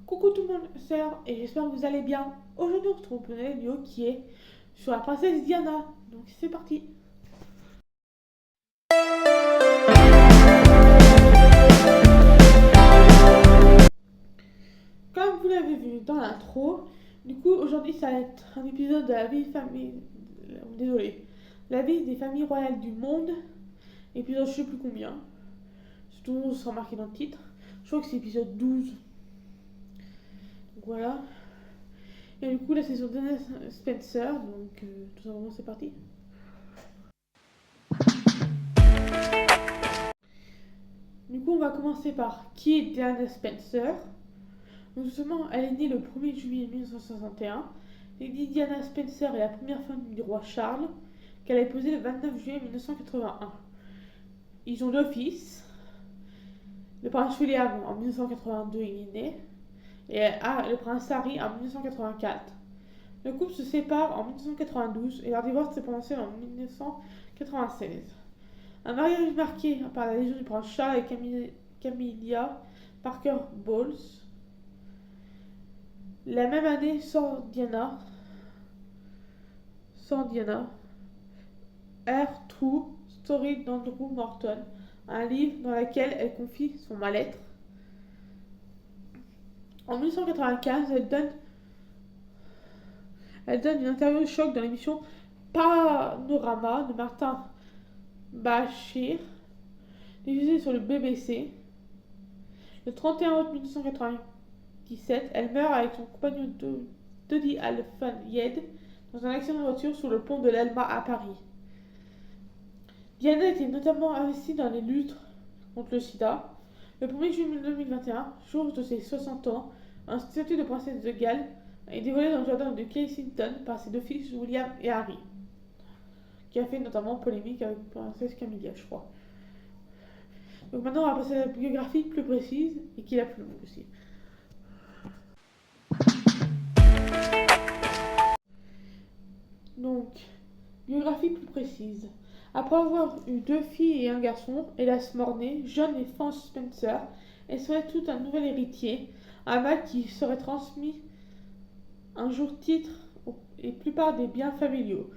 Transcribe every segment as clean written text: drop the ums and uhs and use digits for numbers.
Coucou tout le monde, c'est Laure, et j'espère que vous allez bien. Aujourd'hui on se retrouve pour une vidéo qui est sur la princesse Diana. Donc c'est parti. Comme vous l'avez vu dans l'intro, du coup aujourd'hui ça va être un épisode de la vie la vie des familles royales du monde. Épisode je sais plus combien. C'est toujours sera marqué dans le titre. Je crois que c'est épisode 12. Donc voilà. Et du coup là c'est sur Diana Spencer, donc tout simplement c'est parti. Du coup, on va commencer par qui est Diana Spencer. Donc, justement, elle est née le 1er juillet 1961. Lady Diana Spencer est la première femme du roi Charles, qu'elle a épousée le 29 juillet 1981. Ils ont deux fils. Le prince William en 1982 il est né, et le prince Harry en 1984. Le couple se sépare en 1992 et leur divorce s'est prononcé en 1996. Un mariage marqué par la légion du prince Charles et Camilla Parker Bowles. La même année sort Diana, Her True Story d'Andrew Morton, un livre dans lequel elle confie son mal-être. En 1995, elle donne une interview choc dans l'émission Panorama de Martin Bashir, diffusée sur le BBC. Le 31 août 1997, elle meurt avec son compagnon Dodi Al-Fayed dans un accident de voiture sur le pont de l'Elma à Paris. Diana était notamment investie dans les luttes contre le sida. Le 1er juillet 2021, jour de ses 60 ans, un statut de princesse de Galles est dévoilé dans le jardin de Kensington par ses deux fils William et Harry, qui a fait notamment polémique avec la princesse Camilla, je crois. Donc maintenant, on va passer à la biographie plus précise et qui est la plus longue aussi. Donc, biographie plus précise. Après avoir eu deux filles et un garçon, hélas mort-né, John et France Spencer, elle serait tout un nouvel héritier, un mâle qui serait transmis un jour titre et plupart des biens familiaux.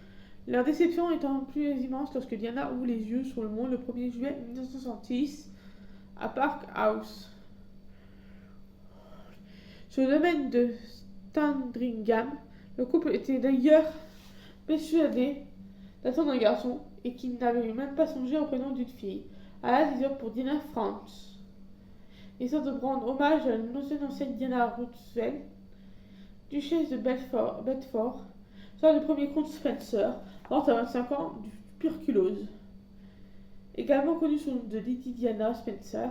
Leur déception étant plus immense lorsque Diana ouvre les yeux sur le monde le 1er juillet 1966 à Park House. Sur le domaine de Sandringham, le couple était d'ailleurs persuadé d'attendre un garçon et qu'il n'avait même pas songé au prénom d'une fille. À la ils optent pour Diana France. Ils sortent de rendre hommage à l'ancienne Diana Roosevelt, duchesse de Bedford, sœur du premier comte Spencer, morte à 25 ans de tuberculose. Également connue sous le nom de Lady Diana Spencer,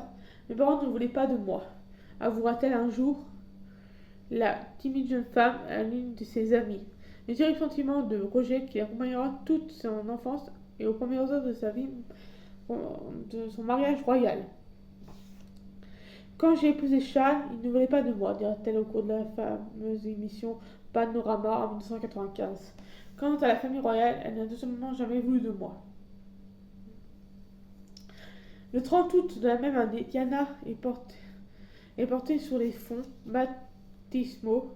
mes parents ne voulaient pas de moi, avouera-t-elle un jour la timide jeune femme à l'une de ses amies. Le terrible sentiment de rejet qui accompagnera toute son enfance et aux premières heures de sa vie de son mariage royal. Quand j'ai épousé Charles, il ne voulait pas de moi, dira-t-elle au cours de la fameuse émission Panorama en 1995. Quant à la famille royale, elle n'a tout simplement jamais voulu de moi. Le 30 août de la même année, Diana est portée sur les fonds baptismaux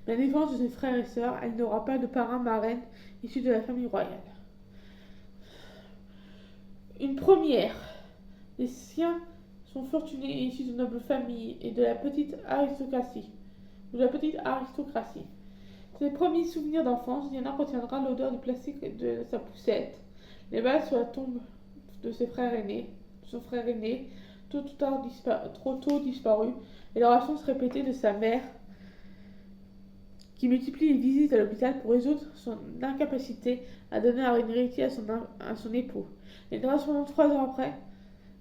la défense de ses frères et sœurs. Elle n'aura pas de parrain marraine issu de la famille royale. Une première. Les siens sont fortunés et issus de nobles familles et de la petite aristocratie. Ses premiers souvenirs d'enfance, Diana retiendra l'odeur du plastique de sa poussette, les balles sur la tombe de son frère aîné, trop tôt disparu, et leur absence répétée de sa mère, qui multiplie les visites à l'hôpital pour résoudre son incapacité à donner un héritier à son époux. Elle viendra cependant 3 ans après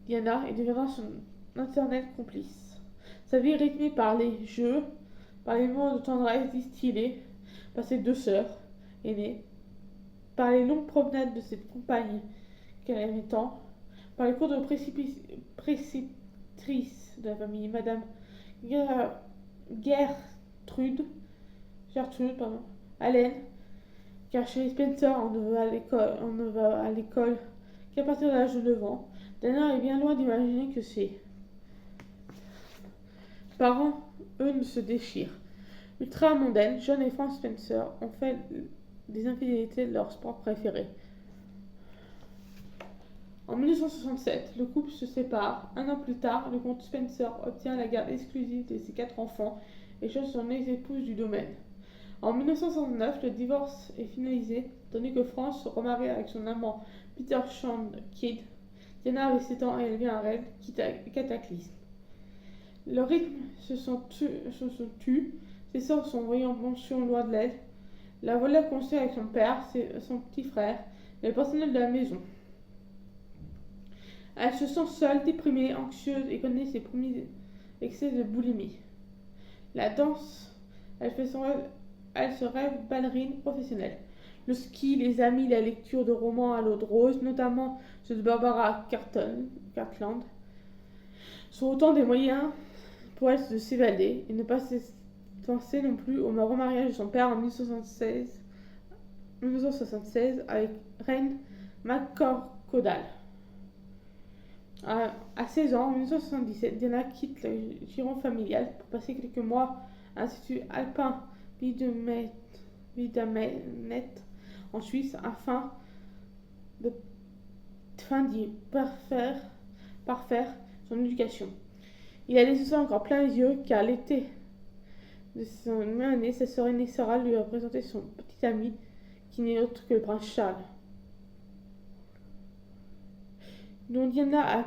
Diana et deviendra son internelle complice. Sa vie est rythmée par les jeux, par les moments de tendresse distillés par ses deux sœurs aînées, par les longues promenades de ses compagnes qu'elle aimait tant, par les cours de préceptrice de la famille, Madame Gertrude, Allen, car chez Spencer on ne va à l'école qu'à partir de l'âge de 9 ans. Diana est bien loin d'imaginer que c'est parents, eux, se déchirent. Ultra mondaine, John et Frank Spencer ont fait des infidélités de leur sport préféré. En 1967, le couple se sépare. Un an plus tard, le comte Spencer obtient la garde exclusive de ses 4 enfants et change son ex-épouse du domaine. En 1969, le divorce est finalisé, tandis que Frank se remarie avec son amant Peter Sean Kidd. Diana avait 7 ans et elle vit un rêve cataclysme. Le rythme se sont tus, ses sœurs sont envoyées en pension loin de l'aide. La voilà construit avec son père, son petit frère, et le personnel de la maison. Elle se sent seule, déprimée, anxieuse et connaît ses premiers excès de boulimie. La danse, elle se rêve ballerine professionnelle. Le ski, les amis, la lecture de romans à l'eau de rose, notamment ceux de Barbara Cartland, sont autant des moyens pour elle de s'évader et ne pas penser non plus au remariage de son père en 1976 avec Reine McCorkadal. À 16 ans, en 1977, Diana quitte le giron familial pour passer quelques mois à l'Institut Alpin Wiedemelnet en Suisse afin d'y parfaire son éducation. Il a les yeux encore plein les yeux car l'été de son même année, sa sœur aînée Sarah lui a présenté son petit ami qui n'est autre que le prince Charles, dont Diana a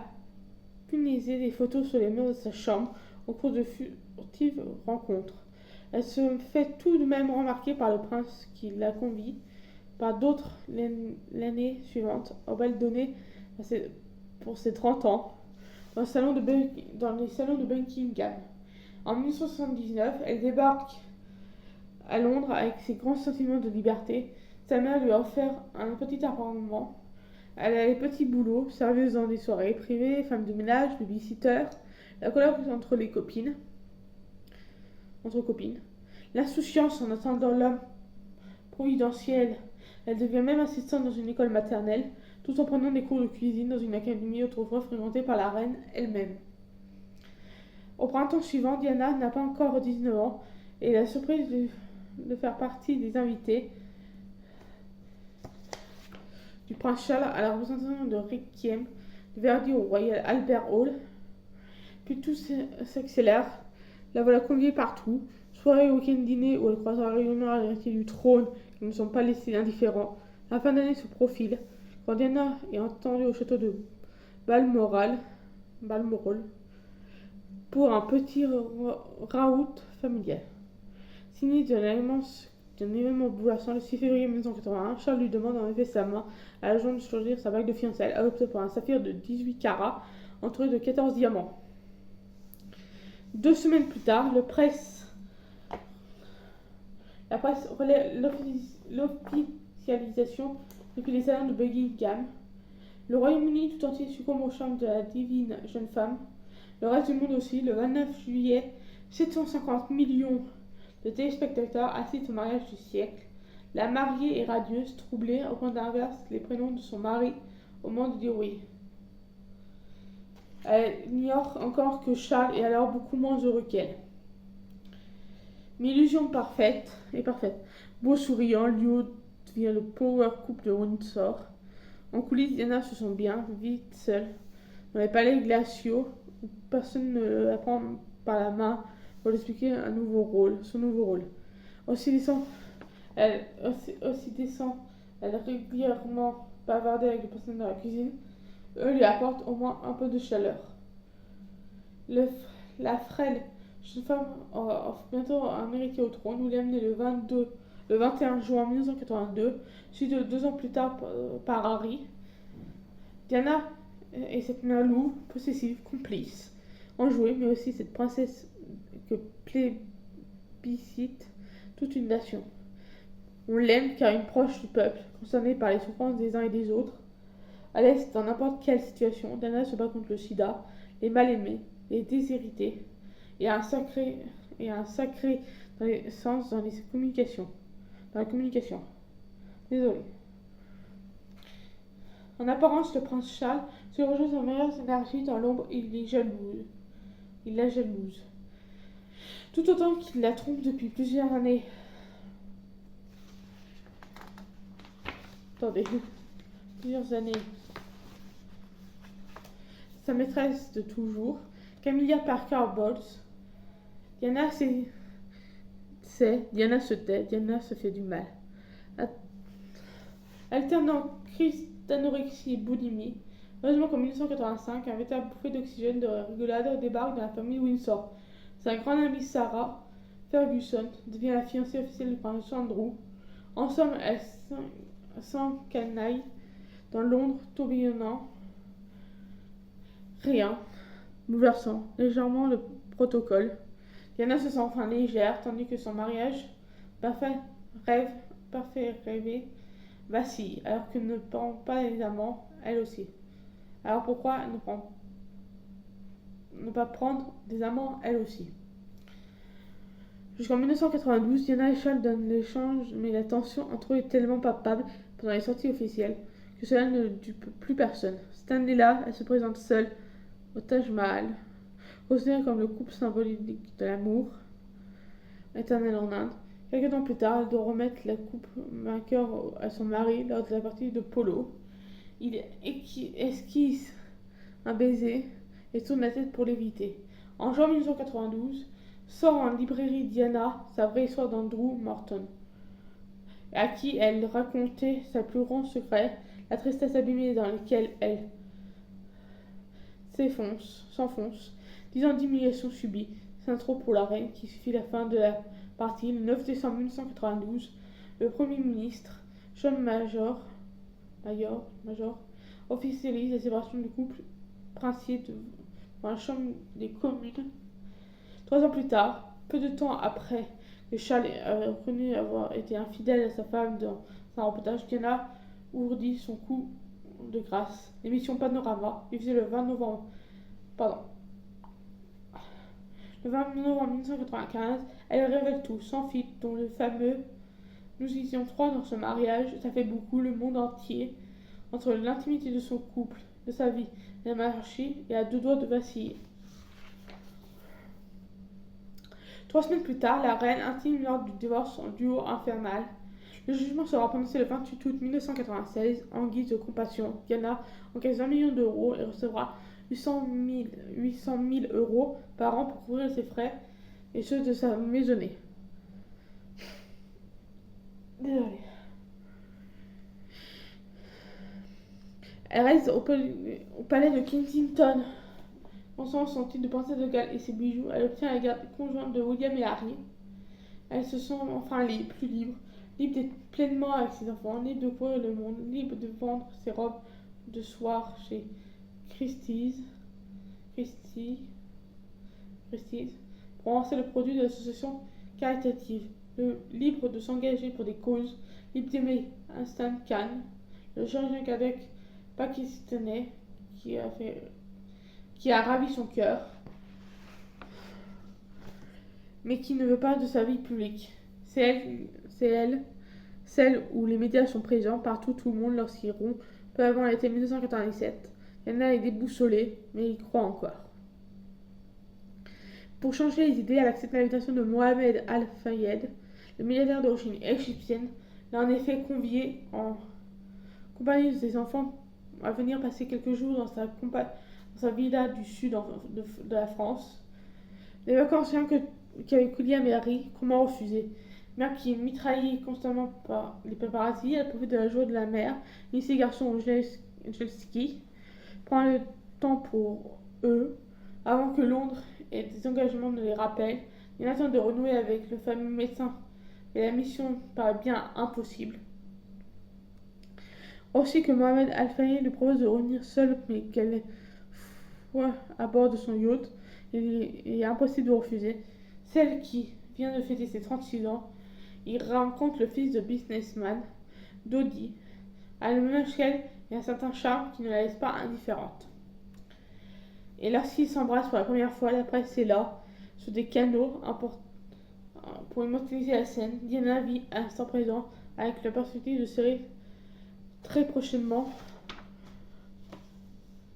punaisé des photos sur les murs de sa chambre au cours de furtives rencontres. Elle se fait tout de même remarquer par le prince qui la convie, par d'autres l'année suivante, au bal donné pour ses 30 ans dans les salons de Buckingham. En 1979, elle débarque à Londres avec ses grands sentiments de liberté. Sa mère lui a offert un petit appartement. Elle a les petits boulots, serveuse dans des soirées privées, femme de ménage, babysitter, la colère entre copines, l'insouciance en attendant l'homme providentiel. Elle devient même assistante dans une école maternelle, tout en prenant des cours de cuisine dans une académie autrefois fréquentée par la reine elle-même. Au printemps suivant, Diana n'a pas encore 19 ans et la surprise de faire partie des invités du prince Charles à la représentation de Requiem de Verdi au Royal Albert Hall. Puis tout s'accélère. La voilà conviée partout. Soirée, week-end, dîner où elle croisera régulièrement l'héritier du trône qui ne sont pas laissés indifférents. La fin d'année se profile. Quand Diana est entendue au château de Balmoral pour un petit raout familial. Signé d'un événement bouleversant le 6 février 1981, Charles lui demande en effet sa main à la journée de choisir sa bague de fiançailles, adoptée pour un saphir de 18 carats entouré de 14 diamants. 2 semaines plus tard, la presse relaie l'officialisation depuis les salons de Buckingham. Le Royaume-Uni tout entier succombe au charme de la divine jeune femme. Le reste du monde aussi. Le 29 juillet, 750 millions de téléspectateurs assistent au mariage du siècle. La mariée est radieuse, troublée, au point d'inverse les prénoms de son mari au moment de dire oui. Elle ignore encore que Charles est alors beaucoup moins heureux qu'elle. Mais l'illusion est parfaite. Beau souriant, Leo devient le power couple de Windsor. En coulisses, Diana se sent bien, vit seule, dans les palais glaciaux, où personne ne la prend par la main pour lui expliquer son nouveau rôle. Aussi descend, elle régulièrement bavarder avec les personnes dans la cuisine. Eux lui apportent au moins un peu de chaleur. La frêle jeune femme offre bientôt un héritier au trône. Nous l'est amené le 21 juin 1982, suivi de 2 ans plus tard par Harry. Diana est cette mère louve, possessive, complice, enjouée, mais aussi cette princesse que plébiscite toute une nation. On l'aime car elle est proche du peuple, concernée par les souffrances des uns et des autres. À l'Est, dans n'importe quelle situation, Diana se bat contre le sida, les mal-aimés, les déshérités, et un sacré dans les sens dans la communication. Désolé. En apparence, le prince Charles se rejoint sa meilleure énergie dans l'ombre, il la jalouse. tout autant qu'il la trompe depuis plusieurs années. Plusieurs années. Sa maîtresse de toujours, Camilla Parker Bowles. Diana Diana se tait, Diana se fait du mal. Alternant crise d'anorexie et boulimie, heureusement qu'en 1985, un véritable bouffée d'oxygène de rigolade débarque dans la famille Windsor. Sa grande amie Sarah Ferguson devient la fiancée officielle du prince Andrew. Ensemble, elles s'encanaillent dans Londres tourbillonnant. Rien, bouleversant légèrement le protocole. Diana se sent enfin légère, tandis que son mariage, parfait rêvé, vacille, alors qu'elle ne prend pas les amants, elle aussi. Alors pourquoi ne pas prendre des amants, elle aussi? Jusqu'en 1992, Diana et Charles donnent l'échange, mais la tension entre eux est tellement palpable pendant les sorties officielles que cela ne dupe plus personne. Stan est là, elle se présente seule au Taj Mahal, considéré comme le couple symbolique de l'amour éternel en Inde. Quelques temps plus tard, elle doit remettre la coupe vainqueur à son mari lors de la partie de polo. Il esquisse un baiser et tourne la tête pour l'éviter. En juin 1992, sort en librairie Diana, sa vraie histoire d'Andrew Morton, à qui elle racontait sa plus grand secret, la tristesse abîmée dans laquelle elle s'enfonce. 10 ans d'humiliation subie, c'est un trop pour la reine qui suffit la fin de la partie. Le 9 décembre 1992, le Premier ministre, John Major, officialise la séparation du couple princier devant la Chambre des communes. 3 ans plus tard, peu de temps après que Charles ait reconnu avoir été infidèle à sa femme dans un reportage, Diana ourdit son coup de grâce. L'émission Panorama, diffusée le 20 novembre 1995, elle révèle tout, sans filtre, dont le fameux "Nous étions 3 dans ce mariage, ça fait beaucoup, le monde entier", entre l'intimité de son couple, de sa vie et la monarchie, et à 2 doigts de vaciller. 3 semaines plus tard, la reine intime l'ordre du divorce en duo infernal. Le jugement sera prononcé le 28 août 1996. En guise de compassion, Diana encaisse 20 millions d'euros et recevra 800 000 euros par an pour couvrir ses frais et ceux de sa maisonnée. Désolée. Elle reste au palais de Kensington. Conservant son titre de princesse de Galles et ses bijoux, elle obtient la garde conjointe de William et Harry. Elle se sent enfin plus libre d'être pleinement avec ses enfants, libre de courir le monde, libre de vendre ses robes de soir chez Christie's pour lancer le produit de l'association caritative, libre de s'engager pour des causes, libre d'aimer Instant Khan, le chirurgien cardiaque pakistanais qui a ravi son cœur, mais qui ne veut pas de sa vie publique. C'est elle, celle où les médias sont présents partout, tout le monde lorsqu'ils rompt peu avant l'été 1997. Diana est déboussolée, mais il croit encore. Pour changer les idées, elle accepte l'invitation de Mohamed Al-Fayed, le milliardaire d'origine égyptienne, l'a en effet convié en compagnie de ses enfants à venir passer quelques jours dans sa villa du sud de la France. Les vacances qu'avec William et Harry, comment refuser? Mère qui est mitraillée constamment par les paparazzi, elle profite de la joie de la mer, lit ses garçons au jet ski, prend le temps pour eux, avant que Londres et des engagements ne les rappellent. Il attend de renouer avec le fameux médecin, mais la mission paraît bien impossible. Aussi que Mohamed Al-Fayed lui propose de revenir seul, mais qu'elle fois à bord de son yacht, il est impossible de refuser. Celle qui vient de fêter ses 36 ans, il rencontre le fils de businessman, Dodi, à le même âge qu'elle et un certain charme qui ne la laisse pas indifférente. Et lorsqu'ils s'embrassent pour la première fois, la presse est là, sur des canaux pour immortaliser la scène. Diana vit à l'instant présent avec la perspective de serrer très prochainement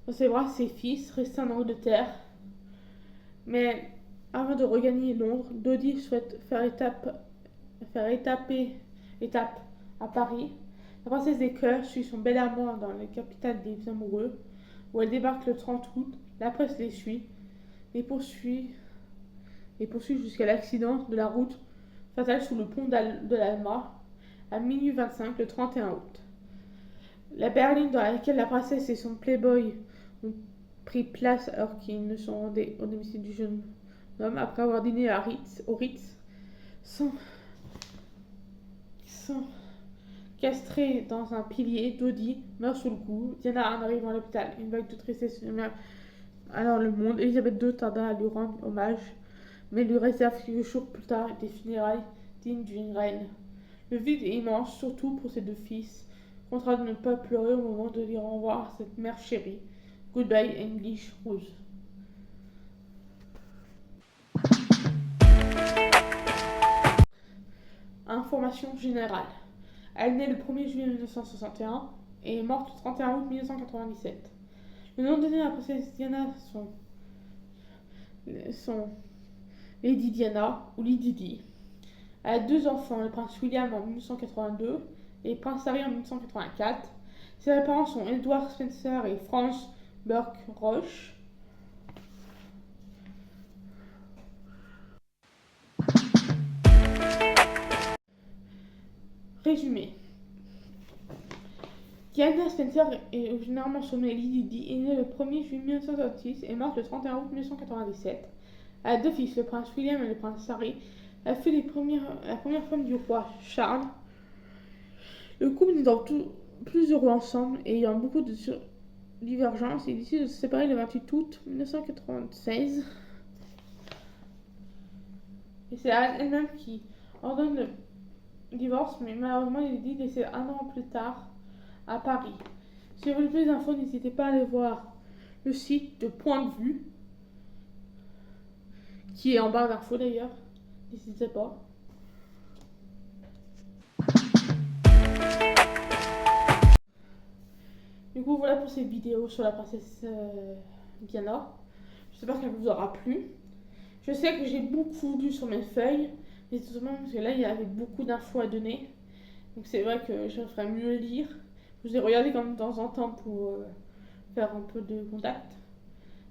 dans ses bras ses fils restés en Angleterre. Mais Avant de regagner Londres, Dodi souhaite étape à Paris. La princesse des cœurs suit son bel amant dans la capitale des amoureux, où elle débarque le 30 août. La presse les suit et poursuit jusqu'à l'accident de la route fatale sous le pont de l'Alma à minuit 25 le 31 août. La berline dans laquelle la princesse et son playboy ont pris place alors qu'ils ne sont rendus au domicile du jeune homme après avoir dîné au Ritz sont castrés dans un pilier. Dodi meurt sous le coup. Diana en arrive à l'hôpital. Une vague de tristesse alors le monde. Elisabeth II tarda à lui rendre hommage, mais lui réserve quelques jours plus tard des funérailles dignes d'une reine. Le vide est immense, surtout pour ses deux fils, contraints de ne pas pleurer au moment de dire au revoir à cette mère chérie. Goodbye, English Rose. Information générale. Elle naît le 1er juillet 1961 et est morte le 31 août 1997. Le nom donné à la princesse Diana sont Lady Diana ou Lady Di. Elle a deux enfants, le prince William en 1982 et le prince Harry en 1984. Ses parents sont Edward Spencer et Frances Burke Roche. Résumé. Diana Spencer est généralement surnommée Lady Di, est née le 1er juillet 1966 et morte le 31 août 1997. Elle a deux fils, le prince William et le prince Harry. Elle fut la première femme du roi Charles. Le couple n'étant plus heureux ensemble et ayant beaucoup de divergences, ils décident de se séparer le 28 août 1996. Et c'est elle-même qui ordonne le divorce, mais malheureusement Lady décède un an plus tard à Paris. Si vous voulez plus d'infos, n'hésitez pas à aller voir le site de Point de Vue, qui est en barre d'infos d'ailleurs. N'hésitez pas. Du coup, voilà pour cette vidéo sur la princesse Diana. J'espère qu'elle vous aura plu. Je sais que j'ai beaucoup lu sur mes feuilles, mais tout simplement parce que là, il y avait beaucoup d'infos à donner. Donc c'est vrai que je ferais mieux lire. Je vous ai regardé comme de temps en temps pour faire un peu de contact.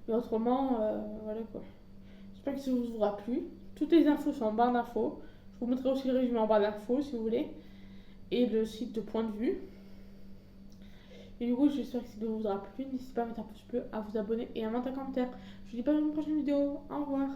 Mais autrement, voilà quoi. J'espère que ça vous aura plu. Toutes les infos sont en barre d'infos. Je vous mettrai aussi le résumé en barre d'infos si vous voulez. Et le site de Point de Vue. Et du coup, j'espère que cette vidéo vous aura plu. N'hésitez pas à mettre un pouce bleu, à vous abonner et à mettre un commentaire. Je vous dis pas dans une prochaine vidéo. Au revoir.